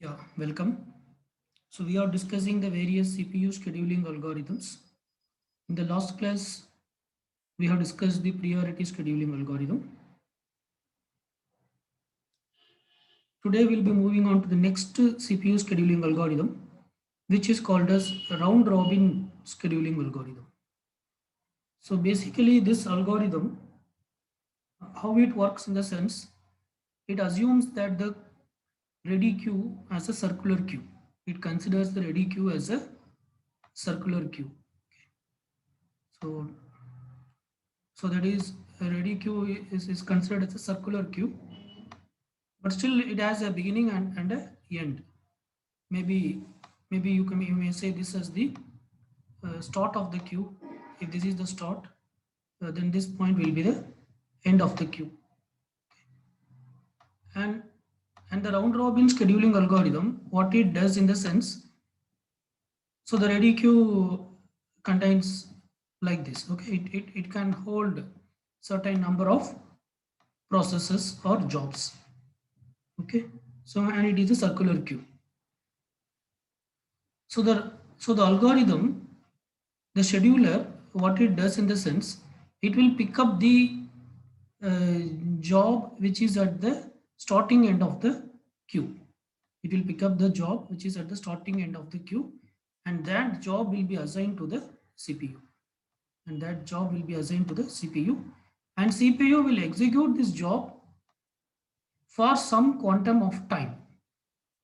Yeah, welcome. So we are discussing the various CPU scheduling algorithms. In the last class, we have discussed the priority scheduling algorithm. Today we'll be moving on to the next CPU scheduling algorithm, which is called as round robin scheduling algorithm. So basically this algorithm, how it works in the sense, it assumes that the ready queue as a circular queue. It considers the ready queue as a circular queue. So So that is a ready queue is considered as a circular queue, but still it has a beginning and a end. Maybe you may say this as the start of the queue. If this is the start, then this point will be the end of the queue. And and the round robin scheduling algorithm, what it does in the sense, so the ready queue contains like this. Okay, it can hold certain number of processes or jobs. Okay, so and it is a circular queue. So the algorithm, the scheduler, what it does in the sense, it will pick up the uh, job which is at the starting end of the queue. It will pick up the job which is at the starting end of the queue, and that job will be assigned to the CPU, and that job will be assigned to the CPU, and CPU will execute this job for some quantum of time,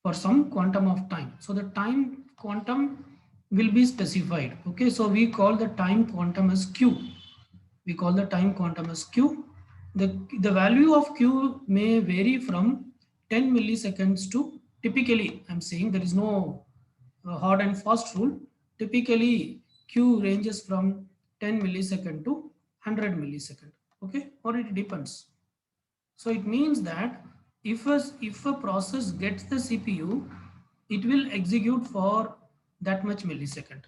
for some quantum of time. So the time quantum will be specified. Okay, so we call the time quantum as q. We call the time quantum as q. The value of q may vary from 10 milliseconds to, typically, I'm saying there is no hard and fast rule. Typically, q ranges from 10 millisecond to 100 millisecond. Okay, or it depends. So it means that if a process gets the CPU, it will execute for that much millisecond.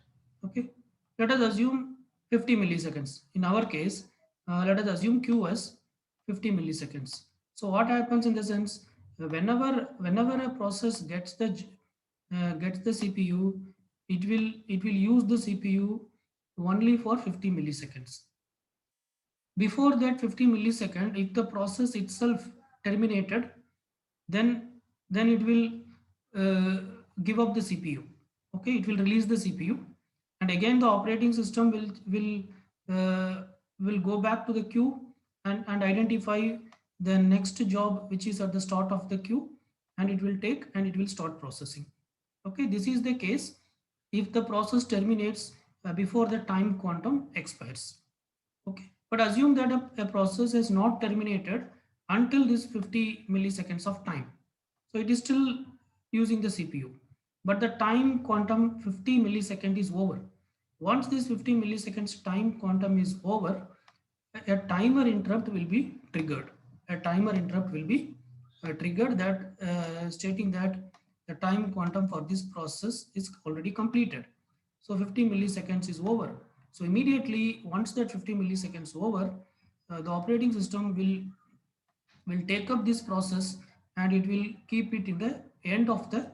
Okay, let us assume 50 milliseconds. In our case, let us assume Q as 50 milliseconds. So what happens in the sense, whenever a process gets the CPU, it will use the CPU only for 50 milliseconds. Before that 50 millisecond, if the process itself terminated, then it will uh, give up the CPU. Okay, it will release the CPU, and again the operating system will go back to the queue and identify the next job which is at the start of the queue, and it will take and it will start processing. Okay, this is the case if the process terminates before the time quantum expires. Okay, but assume that a process is not terminated until this 50 milliseconds of time. So it is still using the CPU, but the time quantum 50 millisecond is over. Once this 50 milliseconds time quantum is over, a timer interrupt will be triggered. A timer interrupt will be triggered, that stating that the time quantum for this process is already completed. So 50 milliseconds is over. So immediately once that 50 milliseconds over, the operating system will take up this process, and it will keep it in the end of the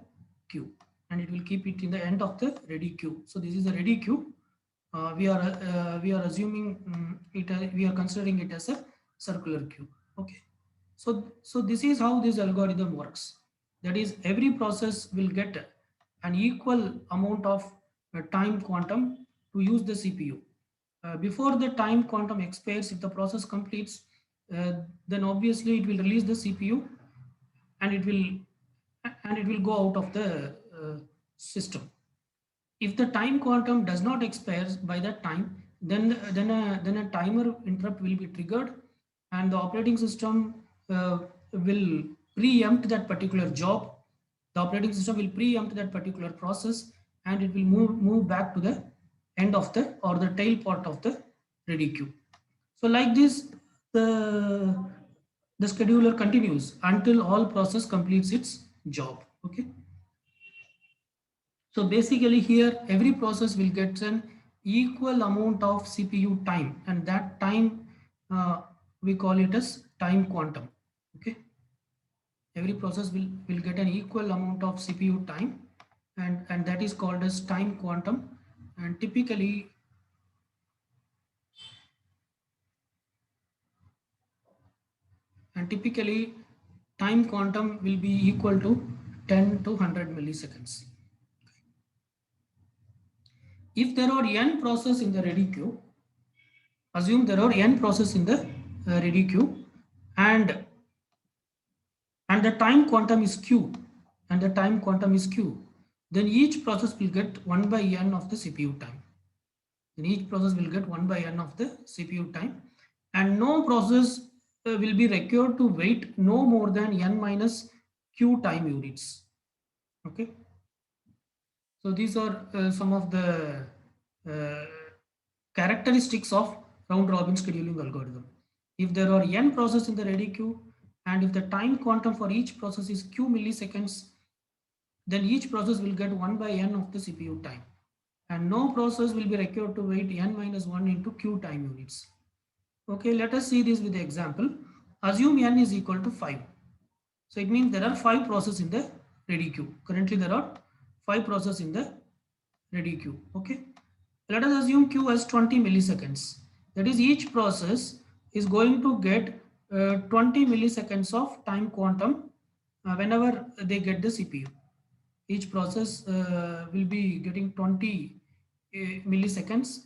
queue, and it will keep it in the end of the ready queue. So this is the ready queue. We are assuming we are considering it as a circular queue. Okay, so this is how this algorithm works. That is, every process will get an equal amount of time quantum to use the CPU. Before the time quantum expires, if the process completes, uh, then obviously it will release the CPU, and it will go out of the system. If the time quantum does not expire by that time, then a timer interrupt will be triggered, and the operating system will preempt that particular job. The operating system will preempt that particular process, and it will move back to the end of the, or the tail part of the ready queue. So like this, the the scheduler continues until all process completes its job. Okay, so basically here every process will get an equal amount of CPU time, and that time we call it as time quantum. Okay, Every process will get an equal amount of CPU time, and that is called as time quantum. And typically time quantum will be equal to 10 to 100 milliseconds. If there are n process in the ready queue, assume there are n process in the ready queue, and and the time quantum is q, and the time quantum is q, then each process will get 1 by n of the CPU time. Then each process will get 1 by n of the CPU time, and no process will be required to wait no more than n minus q time units. Okay, so these are some of the uh, characteristics of round robin scheduling algorithm. If there are n processes in the ready queue, and if the time quantum for each process is q milliseconds, then each process will get 1 by n of the CPU time, and no process will be required to wait n minus 1 into q time units. Okay, let us see this with the example. Assume n is equal to 5. So it means there are 5 processes in the ready queue. Currently there are 5 processes in the ready queue. Okay, let us assume q as 20 milliseconds. That is, each process is going to get 20 milliseconds of time quantum whenever they get the CPU. Each process will be getting 20 milliseconds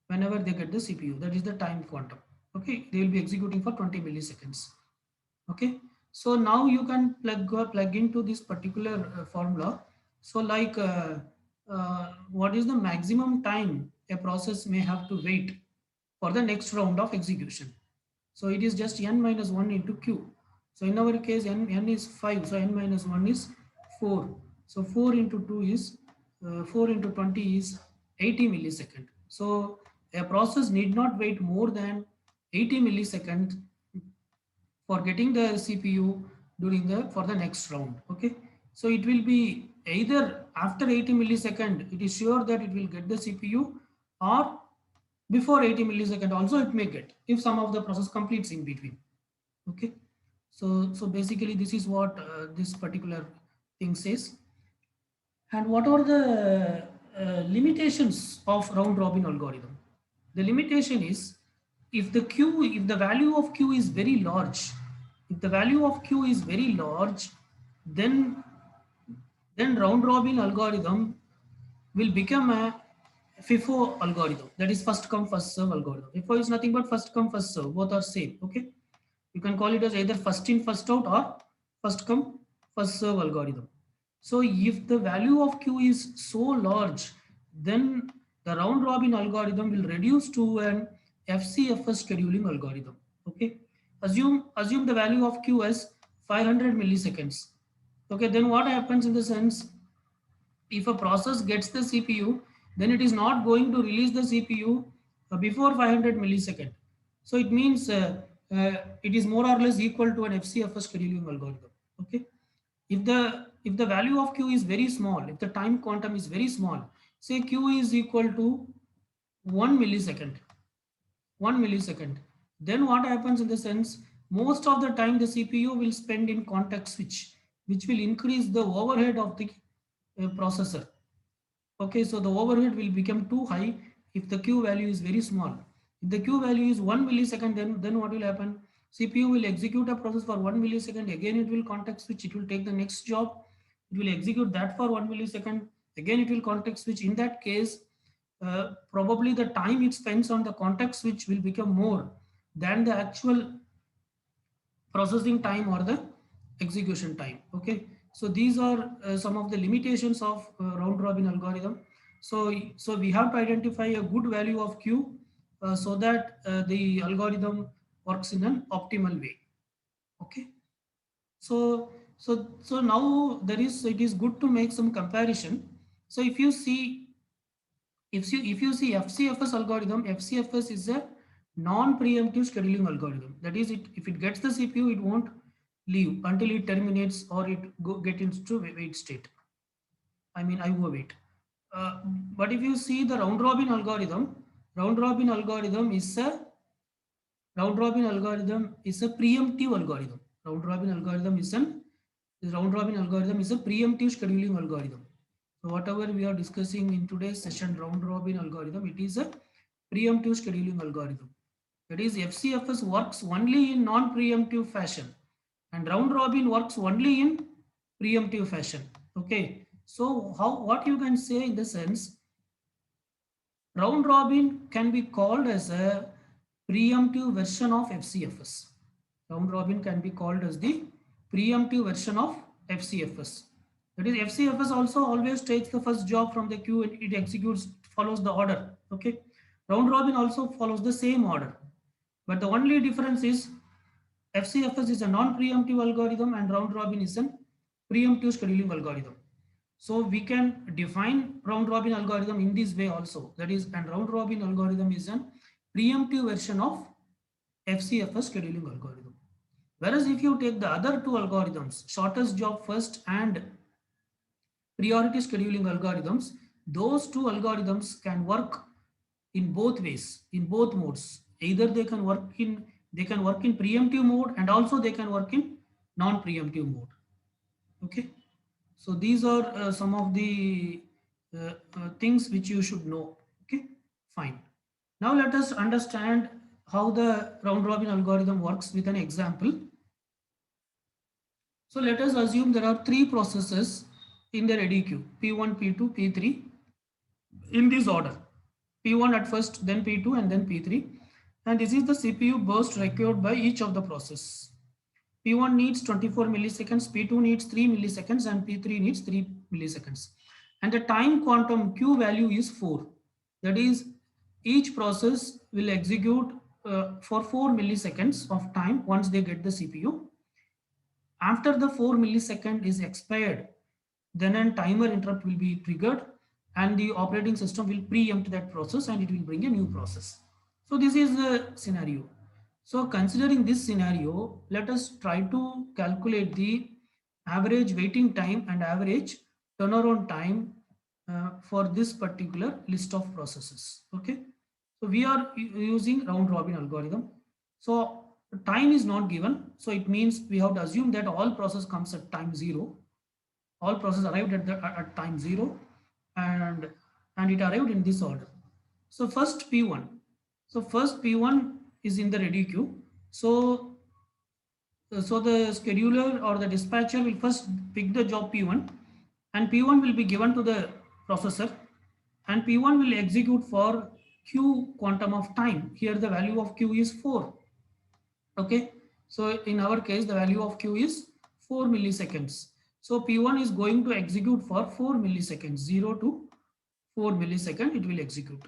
whenever they get the CPU. That is the time quantum. Okay, they will be executing for 20 milliseconds. Okay, so now you can plug into this particular formula. So like what is the maximum time a process may have to wait for the next round of execution? So it is just n minus 1 into q. So in our case n is 5, so n minus 1 is 4. So 4 into 2 is 4 into 20 is 80 millisecond. So a process need not wait more than 80 milliseconds for getting the CPU during the for the next round. Okay, so it will be either after 80 millisecond, it is sure that it will get the CPU, or before 80 millisecond also it may get if some of the process completes in between. Okay, so basically this is what this particular thing says. And what are the limitations of round robin algorithm? The limitation is, if the value of q is very large, if the value of q is very large, then round robin algorithm will become a FIFO algorithm. That is first come first serve algorithm. FIFO is nothing but first come first serve. Both are same. Okay, you can call it as either first in first out or first come first serve algorithm. So if the value of q is so large, then the round robin algorithm will reduce to an FCFS scheduling algorithm. Okay, assume the value of q as 500 milliseconds. Okay, then what happens in the sense, if a process gets the CPU, then it is not going to release the CPU before 500 millisecond. So it means it is more or less equal to an FCFS scheduling algorithm. Okay, if the value of q is very small, if the time quantum is very small, say q is equal to 1 millisecond, 1 millisecond, then what happens in the sense, most of the time the CPU will spend in context switch, which will increase the overhead of the processor. Okay, so the overhead will become too high if the q value is very small. If the q value is 1 millisecond, then what will happen? CPU will execute a process for 1 millisecond, again it will context switch, it will take the next job, it will execute that for 1 millisecond, again it will context switch. In that case, probably the time it spends on the context switch will become more than the actual processing time or the execution time. Okay, so these are some of the limitations of round robin algorithm. So we have to identify a good value of q so that the algorithm works in an optimal way. Okay, so now it is good to make some comparison. So if you see FCFS algorithm, FCFS is a non-preemptive scheduling algorithm. That is, if it gets the CPU, it won't leave until it terminates or get into wait state. I mean IO wait. But if you see the round robin algorithm is a round robin algorithm is a preemptive algorithm. Round robin algorithm is an The round robin algorithm is a preemptive scheduling algorithm. So whatever we are discussing in today's session, round robin algorithm, it is a preemptive scheduling algorithm. That is, FCFS works only in non-preemptive fashion, and round robin works only in preemptive fashion. Okay. So what you can say in the sense, round robin can be called as a preemptive version of FCFS. Round robin can be called as the preemptive version of FCFS. That is, FCFS also always takes the first job from the queue and it executes, follows the order. Okay. Round robin also follows the same order. But the only difference is FCFS is a non-preemptive algorithm and round robin is a preemptive scheduling algorithm. So we can define round robin algorithm in this way also. That is, and round robin algorithm is a preemptive version of FCFS scheduling algorithm. Whereas if you take the other two algorithms, shortest job first and priority scheduling algorithms, those two algorithms can work in both ways, in both modes. Either they can work in preemptive mode and also they can work in non-preemptive mode. Okay. So these are some of the things which you should know. Okay, fine. Now let us understand how the round robin algorithm works with an example. So let us assume there are three processes in the ready queue, P1, P2, P3 in this order. P1 at first, then P2 and then P3. And this is the CPU burst required by each of the process. P1 needs 24 milliseconds, P2 needs 3 milliseconds, and P3 needs 3 milliseconds. And the time quantum Q value is 4. That is, each process will execute for 4 milliseconds of time once they get the CPU. After the 4 millisecond is expired, then a timer interrupt will be triggered and the operating system will preempt that process and it will bring a new process. So this is the scenario. So considering this scenario, let us try to calculate the average waiting time and average turnaround time for this particular list of processes. Okay. So we are using round robin algorithm. So time is not given. So it means we have to assume that all process comes at time 0. All process arrived at time 0 and it arrived in this order. So first P1. So first P1 is in the ready queue. So the scheduler or the dispatcher will first pick the job P1 and P1 will be given to the processor and P1 will execute for Q quantum of time. Here the value of Q is 4. Okay. So in our case, the value of Q is 4 milliseconds. So P1 is going to execute for 4 milliseconds, 0 to 4 millisecond, it will execute.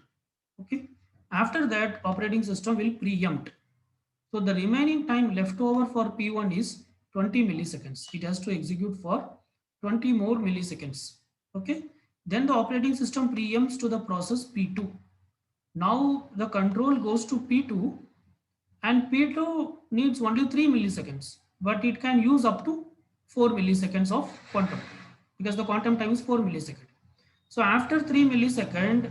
Okay. After that, operating system will preempt. So the remaining time left over for P1 is 20 milliseconds. It has to execute for 20 more milliseconds. Okay. Then the operating system preempts to the process P2. Now the control goes to P2 and P2 needs only 3 milliseconds, but it can use up to 4 milliseconds of quantum because the quantum time is 4 milliseconds. So after 3 millisecond,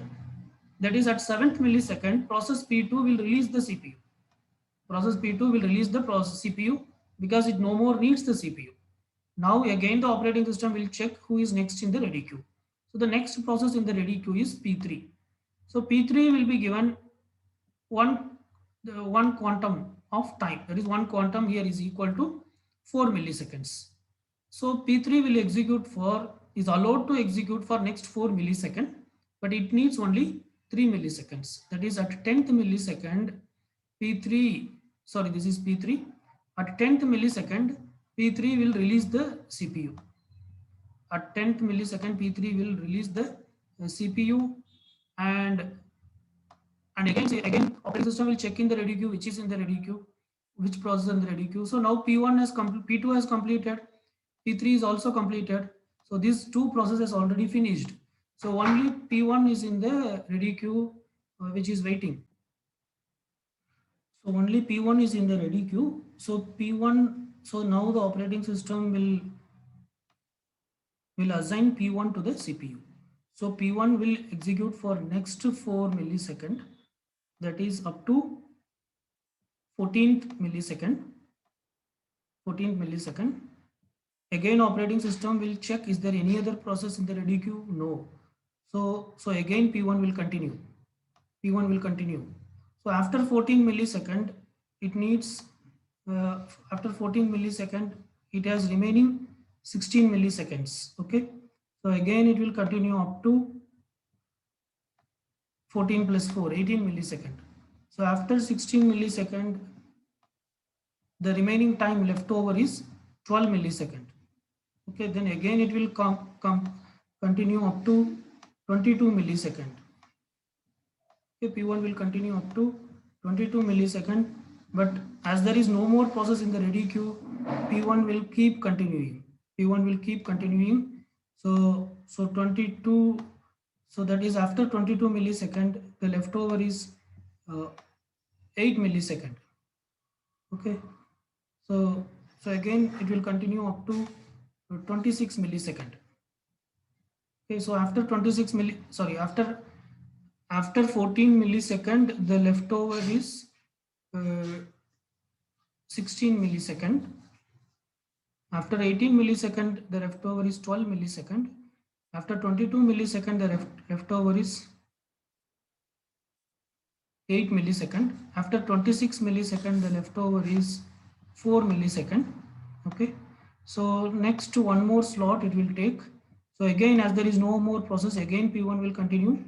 that is at 7th millisecond, process P2 will release the CPU. Process P2 will release the process CPU because it no more needs the CPU. Now again the operating system will check who is next in the ready queue. So the next process in the ready queue is P3. So P3 will be given one one quantum of time. That is one quantum here is equal to 4 milliseconds. So P3 will execute for is allowed to execute for next 4 millisecond, but it needs only 3 milliseconds. That is at 10th millisecond, P3, sorry, this is P3. At 10th millisecond, P3 will release the CPU. At 10th millisecond, P3 will release the CPU and again operating system will check in the ready queue which is in the ready queue, which process in the ready queue. So now P1 has P2 has completed, P3 is also completed. So these two processes already finished. So only P1 is in the ready queue which is waiting. So only P1 is in the ready queue. So P1, so now the operating system will assign P1 to the CPU. So P1 will execute for next 4 millisecond, that is up to 14th millisecond Again, operating system will check, is there any other process in the ready queue? No. So again P1 will continue. P1 will continue. So after 14 millisecond, it needs, after 14 millisecond, it has remaining 16 milliseconds. Okay. So again, it will continue up to 14 plus 4, 18 millisecond. So after 16 millisecond, the remaining time left over is 12 millisecond. Okay, then again it will continue up to 22 millisecond. Okay, P1 will continue up to 22 millisecond, but as there is no more process in the ready queue, P1 will keep continuing. P1 will keep continuing. So 22. So that is after 22 millisecond, the leftover is 8 millisecond. Okay. So again it will continue up to 26 millisecond. Okay, so after 26 milli, sorry, after 14 millisecond, the leftover is 16 millisecond. After 18 millisecond, the leftover is 12 millisecond. After 22 millisecond, the leftover is 8 millisecond. After 26 millisecond, the leftover is 4 millisecond. Okay, so next to one more slot it will take. So again, as there is no more process, again P1 will continue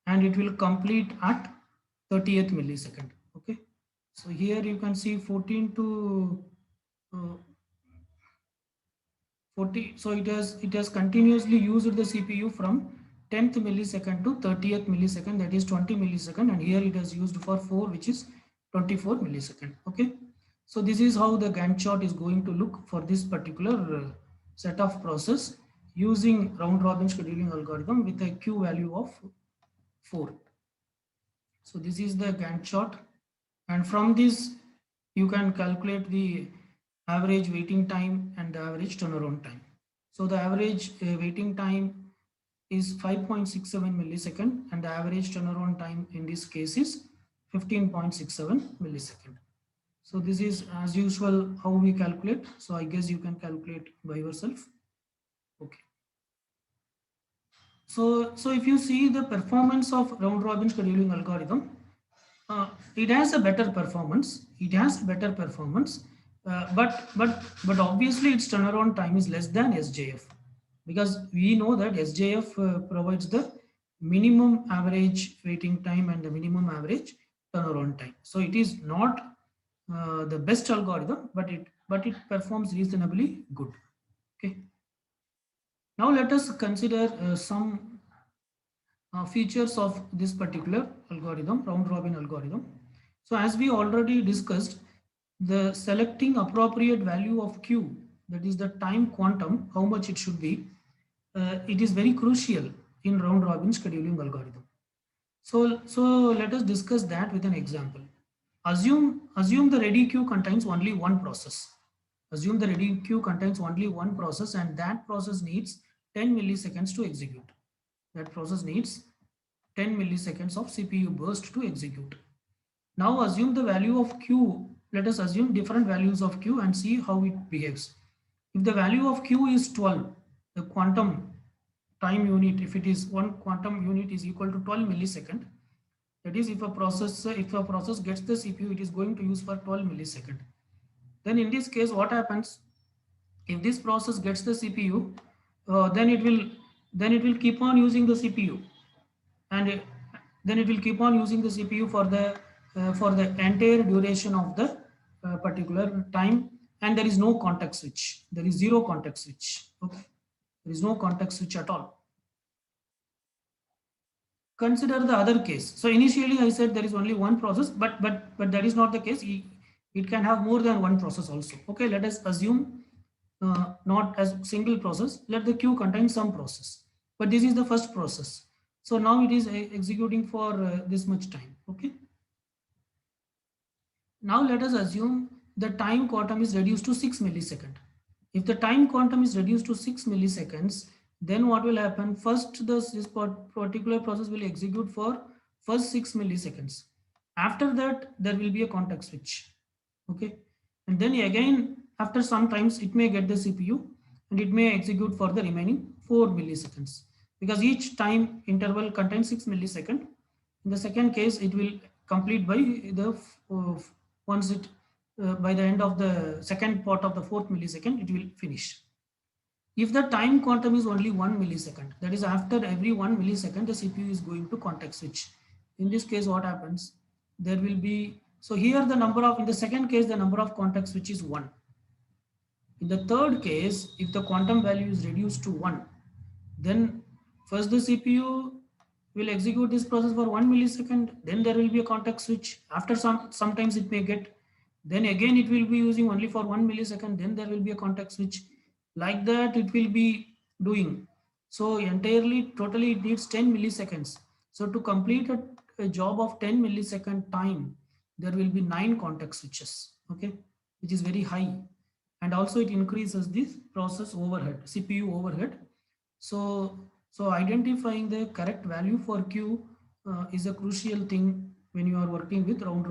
and it will complete at 30th millisecond. Okay, so here you can see 14 to 40. So it has continuously used the CPU from 10th millisecond to 30th millisecond, that is 20 millisecond, and here it has used for 4, which is 24 millisecond. Okay, so this is how the Gantt chart is going to look for this particular set of process using round robin scheduling algorithm with a Q value of 4. So this is the Gantt chart, and from this you can calculate the average waiting time and the average turnaround time. So the average waiting time is 5.67 millisecond and the average turnaround time in this case is 15.67 millisecond. So this is as usual how we calculate. So I guess you can calculate by yourself. Okay. So if you see the performance of round robin scheduling algorithm, it has a better performance. It has better performance, but obviously its turnaround time is less than SJF, because we know that SJF provides the minimum average waiting time and the minimum average turnaround time. So it is not the best algorithm, but it performs reasonably good. Okay. Now let us consider some features of this particular algorithm, round robin algorithm. So as we already discussed, the selecting appropriate value of Q, that is the time quantum, how much it should be, it is very crucial in round robin scheduling algorithm. So let us discuss that with an example. Assume the ready queue contains only one process. Assume the ready queue contains only one process and that process needs 10 milliseconds to execute. That process needs 10 milliseconds of CPU burst to execute. Now assume the value of Q. Let us assume different values of Q and see how it behaves. If the value of Q is 12, the quantum time unit, if it is one quantum unit is equal to 12 millisecond, that is if a process gets the CPU, it is going to use for 12 millisecond. Then in this case, what happens? If this process gets the CPU, then it will keep on using the CPU, and then it will keep on using the CPU for the entire duration of the particular time, and there is no context switch. There is zero context switch. Okay, there is no context switch at all. Consider the other case. So initially I said there is only one process, but that is not the case. It can have more than one process also. Okay, let us assume not as single process. Let the queue contain some process, but this is the first process. So now it is executing for this much time. Okay. Now let us assume the time quantum is reduced to 6 milliseconds. If the time quantum is reduced to 6 milliseconds, then what will happen? First, this particular process will execute for first 6 milliseconds. After that, there will be a context switch. Okay. And then again, after some times, it may get the CPU. and it may execute for the remaining 4 milliseconds, because each time interval contains 6 milliseconds. In the second case, it will complete by the once it by the end of the second part of the 4th millisecond, it will finish. If the time quantum is only 1 millisecond, that is after every 1 millisecond, the CPU is going to context switch. In this case, what happens? There will be, so here the number of, in the second case, the number of context switch is 1. In the third case, if the quantum value is reduced to 1, then first the CPU will execute this process for 1 millisecond, then there will be a context switch. After sometimes it may get, then again it will be using only for 1 millisecond, then there will be a context switch. Like that it will be doing. So entirely, totally it needs 10 milliseconds. So to complete a job of 10 millisecond time, there will be 9 context switches, okay, which is very high. And also it increases this process overhead, CPU overhead. So identifying the correct value for Q is a crucial thing when you are working with round